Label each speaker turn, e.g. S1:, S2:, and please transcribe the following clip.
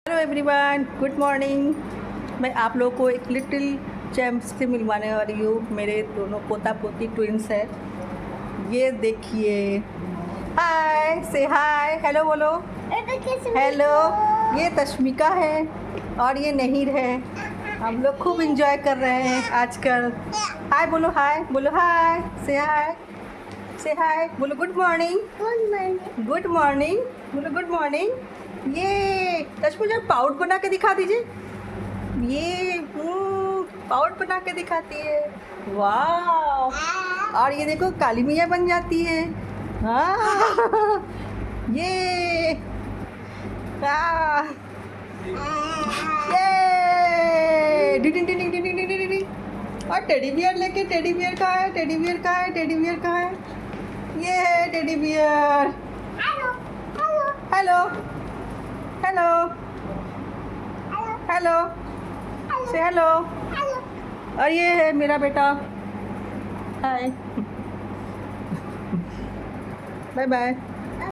S1: Hello everyone, good morning. मैं आप लोगों को एक लिटिल चैम्प्स से मिलवाने वाली हूँ। मेरे दोनों पोता पोती ट्विंस हैं। ये देखिए, हाय, से हाय, हेलो बोलो। हेलो, ये तश्मिका है और ये नहीर है। हम लोग खूब इंजॉय कर रहे हैं आजकल। हाय बोलो, हाय बोलो, हाय, से हाय, से हाय बोलो, गुड मॉर्निंग, गुड मॉर्निंग बोलो, गुड मॉर्निंग। ये तश्मिका पाउड बना के दिखा दीजिए। ये पाउड बना के दिखाती है, वाह। और ये देखो, काली मियाँ बन जाती है। हाँ ये ये डिडिंग डिडिंग डिडिंग डिडिंग डिडिंग। और टेडी बियर लेके, टेडी बियर कहाँ है, टेडी बियर कहाँ है, टेडी बियर कहाँ है? ये है teddy bear. Hello hello hello, से हेलो। और ये है मेरा बेटा। हाय, बाय बाय।